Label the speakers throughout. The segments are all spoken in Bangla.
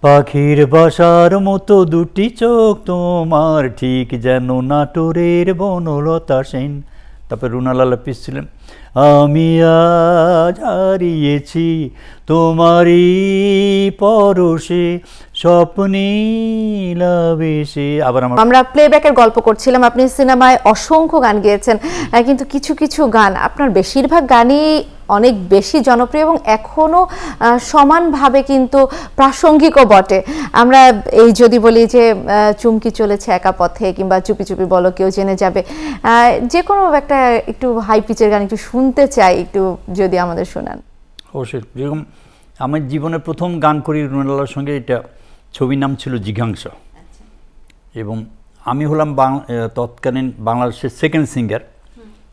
Speaker 1: পাখির বাসার মতো দুটি চোখ তোমার, ঠিক যেন নাটোরের বনলতা সেন। তারপরে রুনালালা পিস ছিলেন, আমি আজ হারিয়েছি তোমারই পরশে স্বপ্নীলাবেশে। আবার
Speaker 2: আমরা প্লেব্যাকের গল্প করছিলাম, আপনি সিনেমায় অসংখ্য গান গেয়েছেন, কিন্তু কিছু কিছু গান, আপনার বেশিরভাগ গানই অনেক বেশি জনপ্রিয় এবং এখনো সমানভাবে কিন্তু প্রাসঙ্গিকও বটে। আমরা এই যদি বলি যে চুমকি চলেছে একা পথে, কিংবা চুপি চুপি বলো কেউ জেনে যাবে, যে কোনো একটা একটু হাই পিচের গান একটু শুনতে চাই, একটু যদি আমাদের শোনান।
Speaker 1: অবশ্যই। যেরকম আমার জীবনের প্রথম গান করি রুনালার সঙ্গে, এটা ছবির নাম ছিল জিঘাংসা, এবং আমি হলাম তৎকালীন বাংলাদেশের সেকেন্ড সিঙ্গার।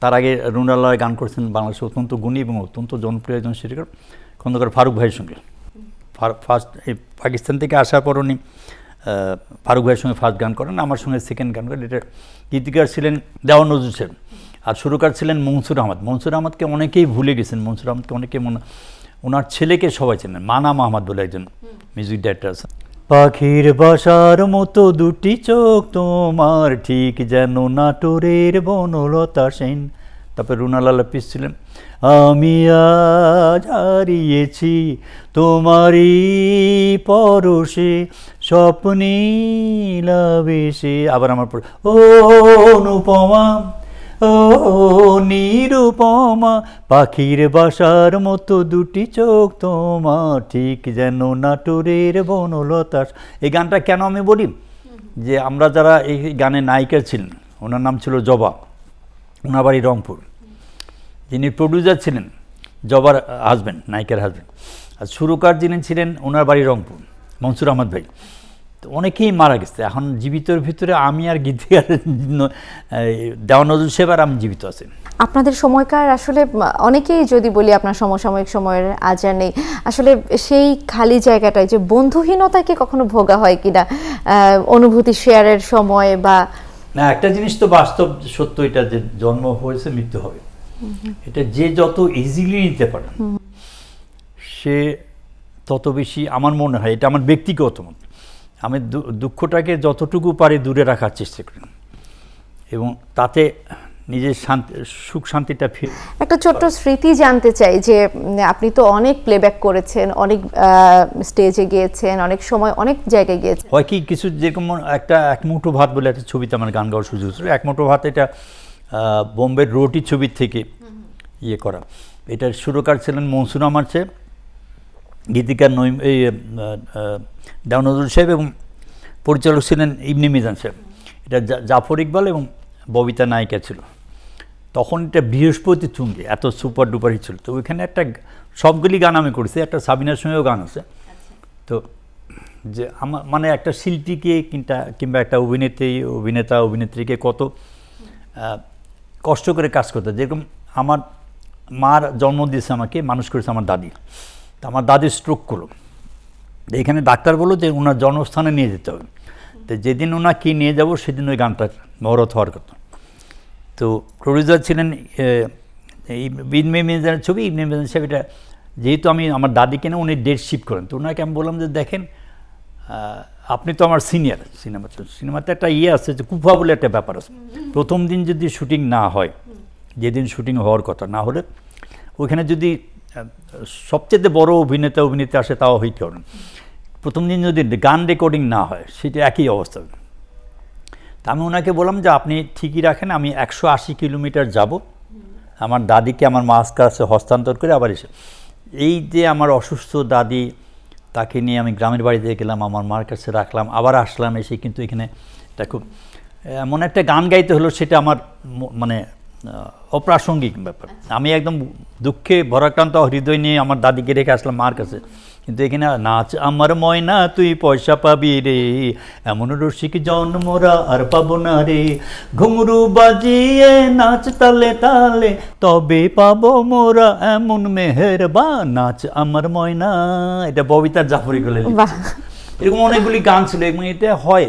Speaker 1: তার আগে রুনালা গান করেছেন বাংলাদেশে অত্যন্ত গুণী এবং অত্যন্ত জনপ্রিয় একজন শিল্পীকার খন্দকার ফারুক ভাইয়ের সঙ্গে। ফার্স্ট পাকিস্তান থেকে আসার পর উনি ফারুক ভাইয়ের সঙ্গে ফার্স্ট গান করেন, আমার সঙ্গে সেকেন্ড গান করেন। এটা গীতিকার ছিলেন দেওয়ান নজরুল সাহেব, আর সুরকার ছিলেন মনসুর আহমদ। মনসুর আহমদকে অনেকেই ভুলে গেছেন, মনসুর আহমদকে অনেকে ওনার ছেলেকে সবাই চেনেন, মানা মাহমদ বলে একজন মিউজিক ডাইরেক্টর আছে। পাখির বাসার মতো দুটি চোখ তোমার, ঠিক যেন নাটোরের বনলতা সেন। তারপরে রুনালালা পিস ছিলেন, আমি আজ হারিয়েছি তোমারই পরশে স্বপ্নীলাবেশে। আবার আমার ও অনুপমা, ও নিরুপমা, পাখির বাসার মতো দুটি চোখ তোমার, ঠিক যেন নাটোরের বনলতা। এই গানটা কেন আমি বলি, যে আমরা যারা এই গানের নায়িকা ছিলেন, ওনার নাম ছিল জবা, ওনার বাড়ি রংপুর। যিনি প্রডিউসার ছিলেন জবার হাজব্যান্ড, নায়িকার হাজব্যান্ড, আর সুরকার যিনি ছিলেন ওনার বাড়ি রংপুর, মনসুর আহমদ ভাই। তো অনেকেই মারা গেছে, এখন জীবিতর ভিতরে আমি আর গীতিকার দেওয়ান নজরুল সাহেব আর আমি জীবিত আছি।
Speaker 2: আপনাদের সময়কার আসলে অনেকেই যদি বলি আপনার সমসাময়িক সময়ের আজার নেই, আসলে সেই খালি জায়গাটায় যে বন্ধুহীনতাকে কখনো ভোগা হয় কিনা, অনুভূতি শেয়ারের সময় বা
Speaker 1: না। একটা জিনিস তো বাস্তব সত্য, এটা যে জন্ম হয়েছে মৃত্যু হবে, এটা যে যত ইজিলি নিতে পারে সে তত বেশি, আমার মনে হয়, এটা আমার ব্যক্তিগত মত, আমি দুঃখটাকে যতটুকু পারি দূরে রাখার চেষ্টা করি এবং তাতে নিজের শান্তি, সুখ শান্তিটা ফিরে। একটা
Speaker 2: ছোট্ট স্মৃতি জানতে চাই, যে আপনি তো অনেক প্লেব্যাক করেছেন, অনেক স্টেজে গিয়েছেন, অনেক সময় অনেক জায়গায় গিয়েছেন।
Speaker 1: হয় কি, কিছু যেরকম একটা এক মুঠো ভাত বলে একটা ছবিতে আমার গান গাওয়ার সুযোগ ছিল। এক মুঠো ভাত, এটা বোম্বের রোটি ছবির থেকে ইয়ে করা। এটার সুরকার ছিলেন মনসুর আহমদ সাহেব, গীতিকার এই দেওয়ান নজরুল সাহেব, এবং পরিচালক ছিলেন ইবনে মিজান সাহেব। এটা জাফর ইকবাল এবং ববিতা নায়িকা ছিল। তখন এটা বৃহস্পতি চুঙ্গি এত সুপার ডুপার হিট ছিল। তো ওইখানে একটা সবগুলি গান আমি করেছি, একটা সাবিনার সঙ্গেও গান আছে। তো যে আমার মানে একটা শিল্পীকে কিংবা একটা অভিনেতা অভিনেত্রীকে কত কষ্ট করে কাজ করতে। যেরকম আমার মার জন্ম দিয়েছে, আমাকে মানুষ করেছে আমার দাদি। তো আমার দাদি স্ট্রোক করলো, এখানে ডাক্তার বললো যে ওনার জন্মস্থানে নিয়ে যেতে হবে। তো যেদিন ওনাকে নিয়ে যাব সেদিন ওই গানটা মহরত হওয়ার কথা। তো প্রডিউসার ছিলেন ইবনে মিজানের ছবি, ইবনে মিজান সাহেব। এটা যেহেতু আমি আমার দাদিকে না উনি ডেট শিফট করেন, তো ওনাকে আমি বললাম যে দেখেন আপনি তো আমার সিনিয়র, সিনেমাতে একটা ইয়ে আছে যে কুফা বলে একটা ব্যাপার আছে। প্রথম দিন যদি শুটিং না হয়, যেদিন শুটিং হওয়ার কথা, না হলে ওইখানে যদি সবচেয়ে বড় অভিনেতা অভিনেত্রী আসে তাও হইতে পারেন, প্রথম দিন যদি গান রেকর্ডিং না হয় সেটা একই অবস্থা। তা আমি ওনাকে বললাম যে আপনি ঠিকই রাখেন, আমি 180 কিলোমিটার যাব আমার দাদিকে আমার মার কাছে হস্তান্তর করে আবার এসে। এই যে আমার অসুস্থ দাদি, তাকে নিয়ে আমি গ্রামের বাড়িতে গেলাম, আমার মার কাছে রাখলাম, আবার আসলাম, এসে কিন্তু এখানে এটা খুব এমন একটা গান গাইতে হলো, সেটা আমার মানে অপ্রাসঙ্গিক ব্যাপার। আমি একদম দুঃখে ভরাক্রান্ত হৃদয় নিয়ে আমার দাদিকে রেখে আসলাম মার কাছে। কিন্তু এখানে নাচ আমার ময়না তুই পয়সা পাবি রে, এমন রসিক জন্মরা আর পাবো না রে, ঘুঙরু বাজিয়ে নাচ তালে তালে তবে পাবো মোরা এমন মেহেরবা, নাচ আমার ময়না। এটা ববিতার জাফর ইকবাল। এরকম অনেকগুলি গান ছিল এবং এটা হয়।